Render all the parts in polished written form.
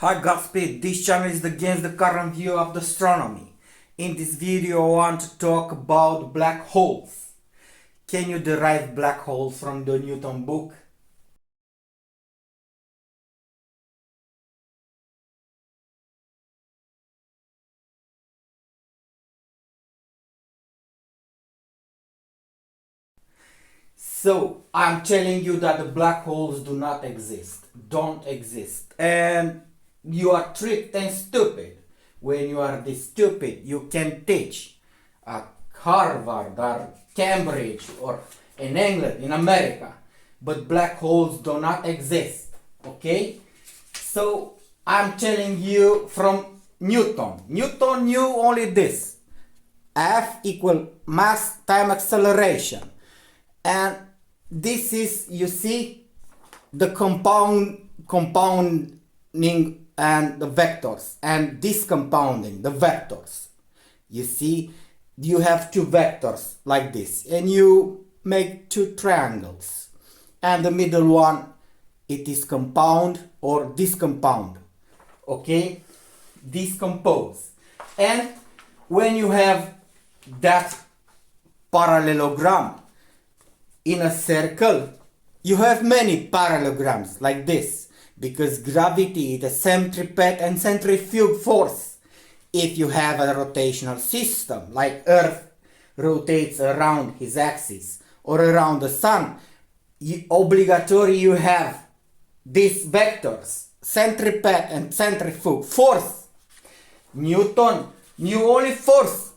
Hi Godspeed, this channel is against the current view of the astronomy. In this video I want to talk about black holes. Can you derive black holes from the Newton book? So I'm telling you that the black holes do not exist, don't exist, and you are tricked and stupid. When you are this stupid, you can teach at Harvard or Cambridge or in England, in America, but black holes do not exist. Okay? So I'm telling you from Newton. Newton knew only this: F equal mass time acceleration. And this is, you see, the compounding and the vectors, and discompounding the vectors. You see, you have two vectors like this, and you make two triangles, and the middle one, it is compound or discompound. Okay, decompose. And when you have that parallelogram in a circle, you have many parallelograms like this, because gravity is a centripetal and centrifuge force. If you have a rotational system like Earth rotates around his axis or around the sun, obligatory you have these vectors, centripetal and centrifuge force. Newton knew only force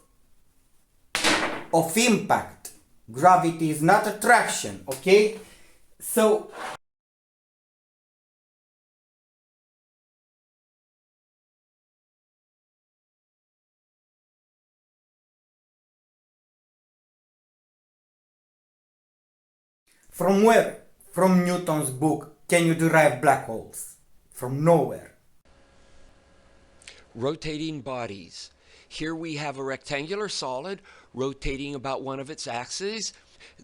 of impact. Gravity is not attraction, okay? So from where? From Newton's book, can you derive black holes? From nowhere. Rotating bodies. Here we have a rectangular solid rotating about one of its axes.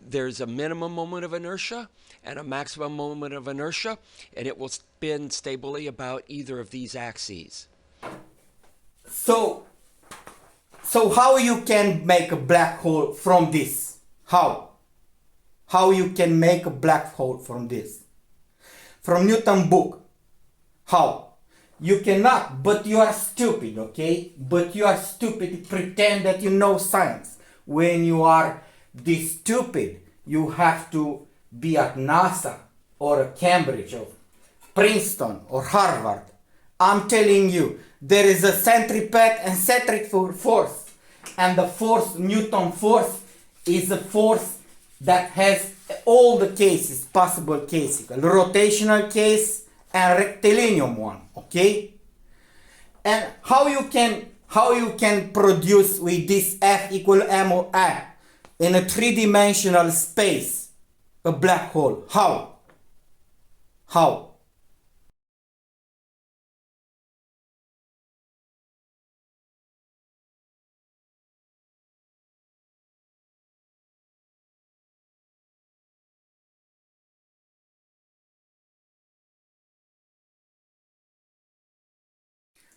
There's a minimum moment of inertia and a maximum moment of inertia, and it will spin stably about either of these axes. So how you can make a black hole from this? How you can make a black hole from this? From Newton book. How? You cannot, but you are stupid, okay? But you are stupid to pretend that you know science. When you are this stupid, you have to be at NASA or Cambridge or Princeton or Harvard. I'm telling you, there is a centripetal and centrifugal force. And the force, Newton force, is a force that has all the cases, possible cases, the rotational case and rectilinear one, okay? And how you can produce with this F equal ma in a three-dimensional space a black hole? How?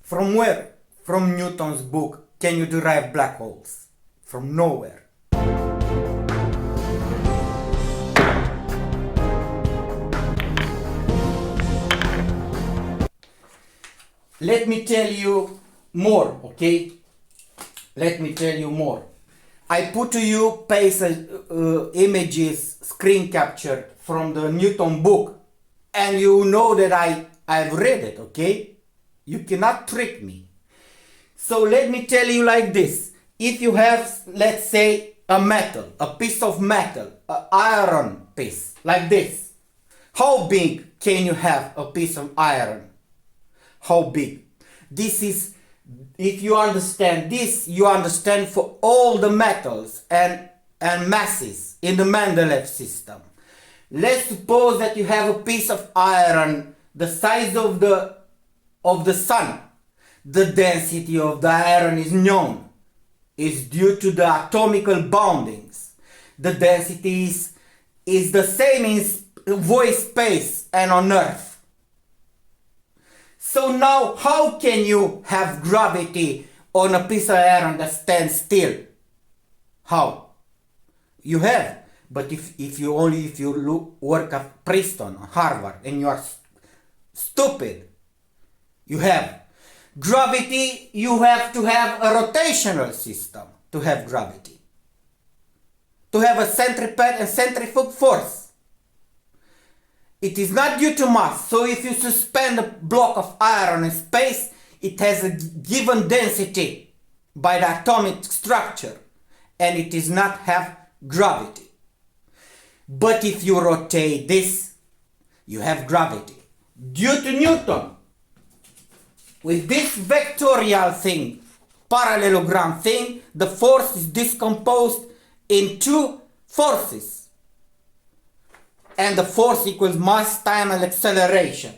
From where? From Newton's book, can you derive black holes? From nowhere. Let me tell you more, okay? Let me tell you more. I put to you images screen captured from the Newton book, and you know that I've read it, okay? You cannot trick me. So let me tell you like this. If you have, let's say, a piece of metal, an iron piece, like this, how big can you have a piece of iron? How big? This is, if you understand this, you understand for all the metals and masses in the Mendeleev system. Let's suppose that you have a piece of iron the size of the sun. The density of the iron is known. It's due to the atomical boundings. The density is the same in void space and on Earth. So now how can you have gravity on a piece of iron that stands still? How? You have. But if you work at Princeton, Harvard, and you are stupid, you have. Gravity, you have to have a rotational system to have gravity. To have a centripetal and centrifugal force. It is not due to mass. So if you suspend a block of iron in space, it has a given density by the atomic structure, and it does not have gravity. But if you rotate this, you have gravity. Due to Newton, with this vectorial thing, parallelogram thing, the force is decomposed in two forces. And the force equals mass, time, and acceleration.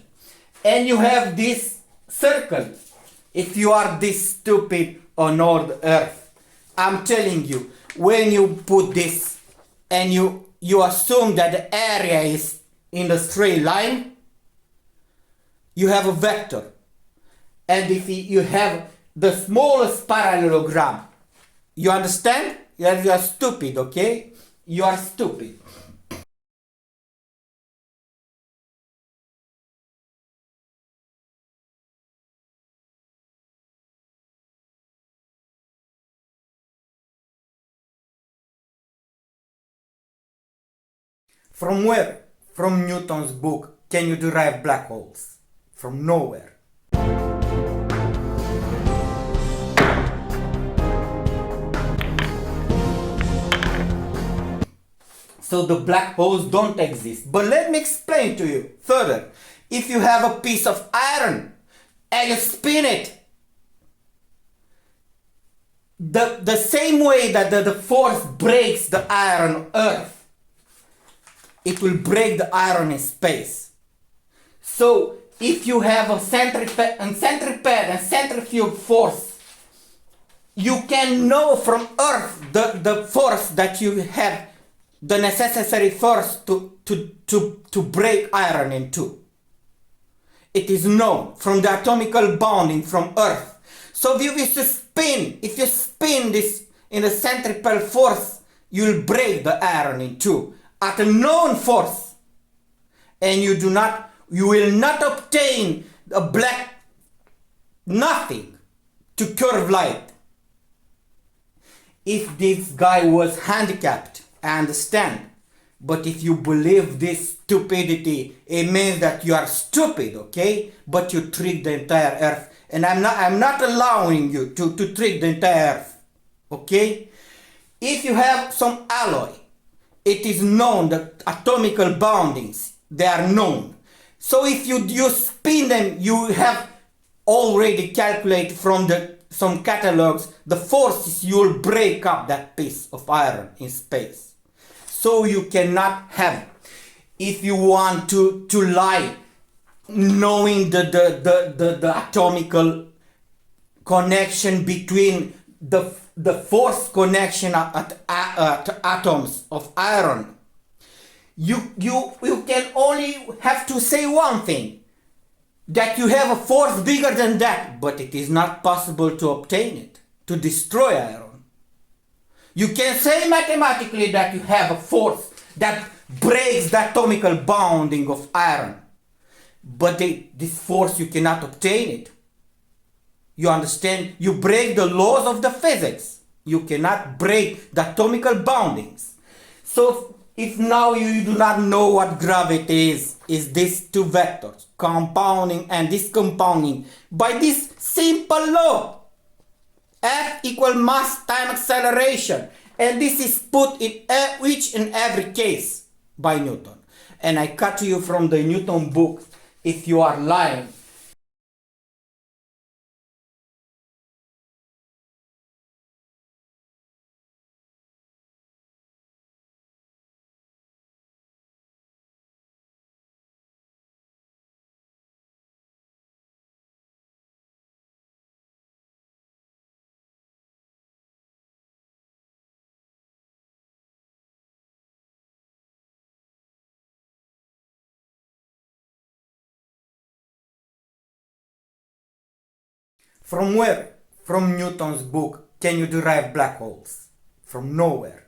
And you have this circle. If you are this stupid on all the earth, I'm telling you, when you put this and you assume that the area is in the straight line, you have a vector. And if you have the smallest parallelogram, you understand? You are stupid, okay? You are stupid. From where? From Newton's book, Can You Derive Black Holes? From nowhere. So the black holes don't exist. But let me explain to you further. If you have a piece of iron and you spin it, the same way that the force breaks the iron on Earth, it will break the iron in space. So if you have a centripetal and centrifugal force, you can know from Earth the force that you have, the necessary force to break iron in two. It is known from the atomical bonding from Earth. So if you spin this in a centripetal force, you'll break the iron in two at a known force, and you will not obtain a black nothing to curve light. If this guy was handicapped, I understand. But if you believe this stupidity, it means that you are stupid, okay? But you trick the entire earth. And I'm not allowing you to trick the entire earth, okay? If you have some alloy, it is known that atomical boundings, they are known. So if you spin them, you have already calculated from some catalogs the forces you will break up that piece of iron in space. So you cannot have, if you want to lie, knowing the atomical connection between the force connection at atoms of iron, you can only have to say one thing, that you have a force bigger than that, but it is not possible to obtain it, to destroy iron. You can say mathematically that you have a force that breaks the atomical bonding of iron, but this force you cannot obtain it. You understand? You break the laws of the physics. You cannot break the atomical boundings. So if now you do not know what gravity is these two vectors, compounding and discompounding, by this simple law, F equal mass time acceleration, and this is put in each and every case by Newton. And I cut you from the Newton book if you are lying. From where? From Newton's book, can you derive black holes? From nowhere.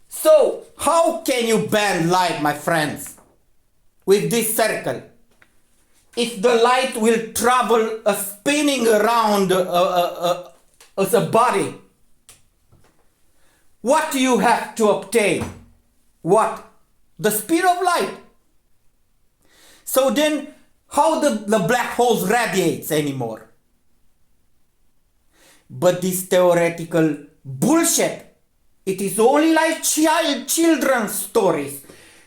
So, how can you bend light, my friends, with this circle? If the light will travel spinning around as a body, what do you have to obtain? What? The speed of light. So then, how the black holes radiates anymore? But this theoretical bullshit, it is only like children's stories.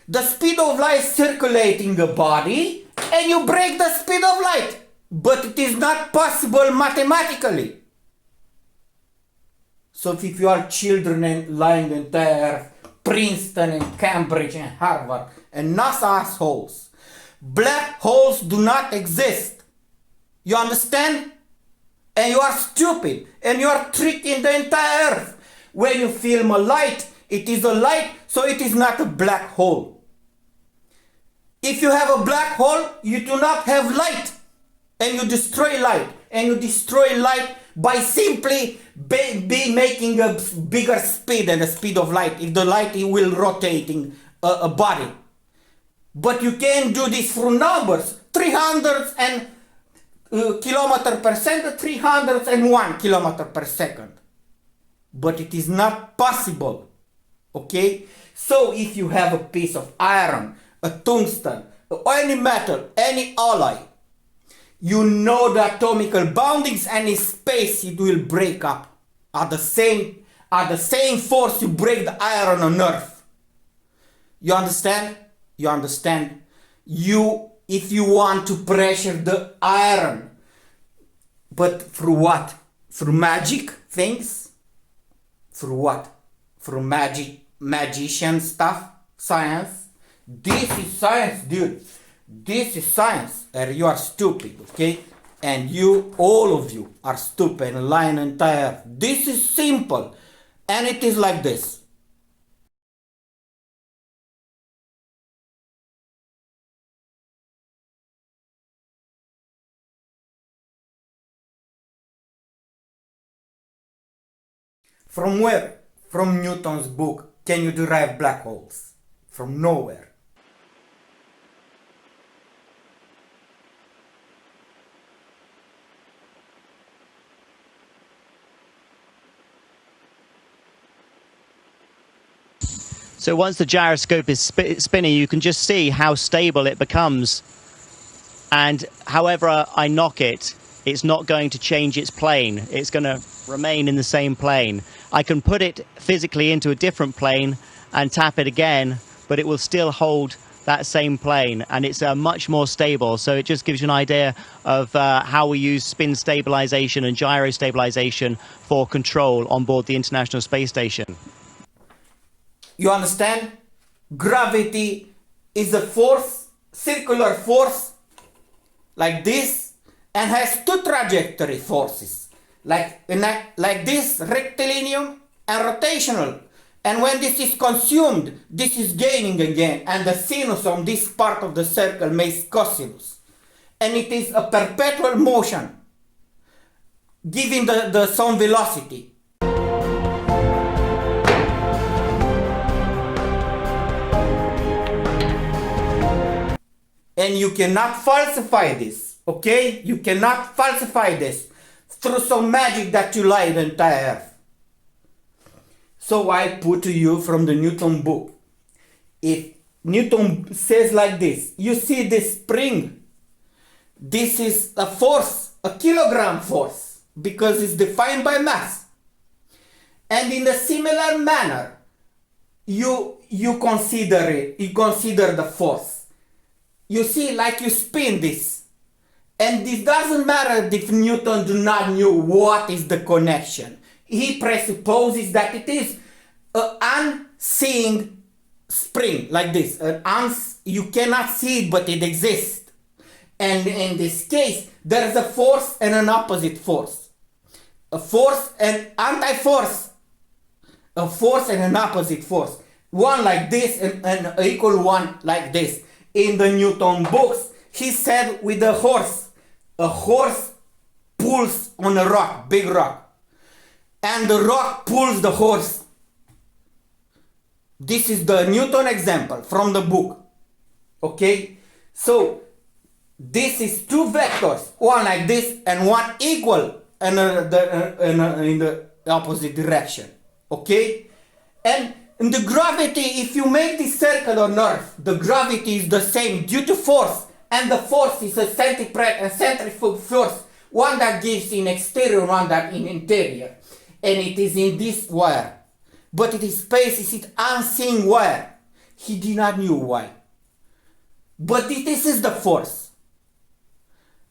The speed of light circulating a body and you break the speed of light. But it is not possible mathematically. So if you are children and lying in there, Princeton and Cambridge and Harvard and NASA assholes, black holes do not exist. You understand? And you are stupid and you are tricking the entire earth. When you film a light, it is a light, so it is not a black hole. If you have a black hole, you do not have light. And you destroy light. And you destroy light by simply making a bigger speed than the speed of light. If the light will rotating a body. But you can do this through numbers. 300 and kilometer per second, 301 kilometer per second. But it is not possible. Okay? So if you have a piece of iron, a tungsten, or any metal, any alloy, you know the atomical boundings and in space it will break up. At the same force you break the iron on Earth. You understand? You understand? If you want to pressure the iron, but through what? Through magic things? Through what? Through magician stuff? Science? This is science, dude. This is science. And you are stupid, okay? And you, all of you, are stupid and lying entire. This is simple. And it is like this. From where? From Newton's book, can you derive black holes? From nowhere. So once the gyroscope is spinning, you can just see how stable it becomes. And however I knock it, it's not going to change its plane. It's going to remain in the same plane. I can put it physically into a different plane and tap it again, but it will still hold that same plane, and it's much more stable. So it just gives you an idea of how we use spin stabilization and gyro stabilization for control on board the International Space Station. You understand? Gravity is a force, circular force, like this, and has two trajectory forces, like this, rectilinear and rotational. And when this is consumed, this is gaining again, and the sinus on this part of the circle makes cosinus. And it is a perpetual motion, giving the sound velocity. And you cannot falsify this, okay? You cannot falsify this through some magic that you lie the entire earth. So I put to you from the Newton book. If Newton says like this, you see this spring, this is a force, a kilogram force, because it's defined by mass. And in a similar manner, you consider the force. You see, like you spin this, and this doesn't matter if Newton do not know what is the connection. He presupposes that it is an unseen spring, like this. You cannot see it, but it exists. And in this case, there is a force and an opposite force. a force and anti-force, a force and an opposite force, one like this and an equal one like this. In the Newton books, he said with a horse pulls on a rock, big rock, and the rock pulls the horse. This is the Newton example from the book. Okay, so this is two vectors, one like this and one equal in the opposite direction. Okay, and in the gravity, if you make this circle on Earth, the gravity is the same due to force, and the force is a centripetal and centrifugal force, one that gives in exterior, one that in interior, and it is in this wire. But it is space, is it unseen wire. He did not know why. But this is the force.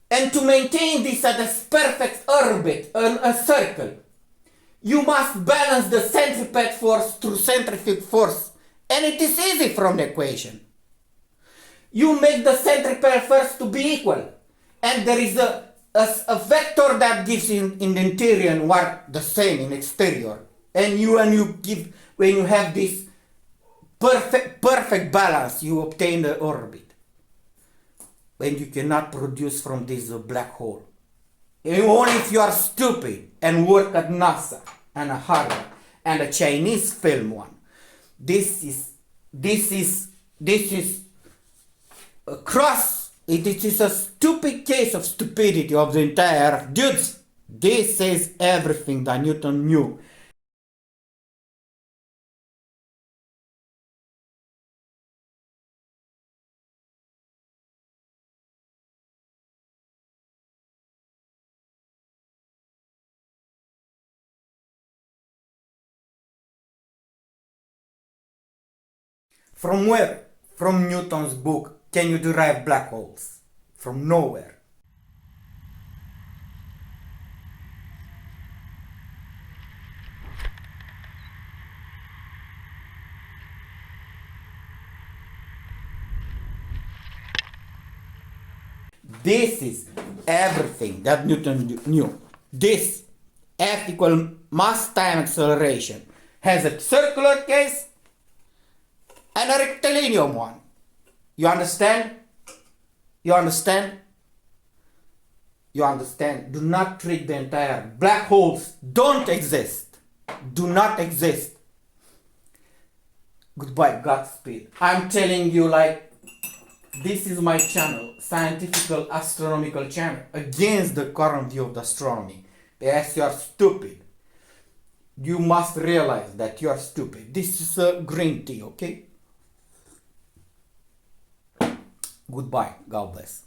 And to maintain this at a perfect orbit, a circle, you must balance the centripetal force through centrifugal force. And it is easy from the equation. You make the centripetal force to be equal. And there is a vector that gives in the interior and one the same in exterior. And you give, when you have this perfect balance, you obtain the orbit. And you cannot produce from this a black hole. And only if you are stupid and work at NASA and a Harvard and a Chinese film one. This is a cross. It is a stupid case of stupidity of the entire Earth. Dudes, this says everything that Newton knew. From where? From Newton's book, can you derive black holes? From nowhere. This is everything that Newton knew. This F equal mass time acceleration has a circular case and a rectilinear one. You understand? You understand? You understand? Do not treat the entire black holes don't exist. Do not exist. Goodbye, Godspeed. I'm telling you, like, this is my channel, scientific astronomical channel, against the current view of the astronomy. Yes, you are stupid. You must realize that you are stupid. This is a green tea, okay? Goodbye. God bless.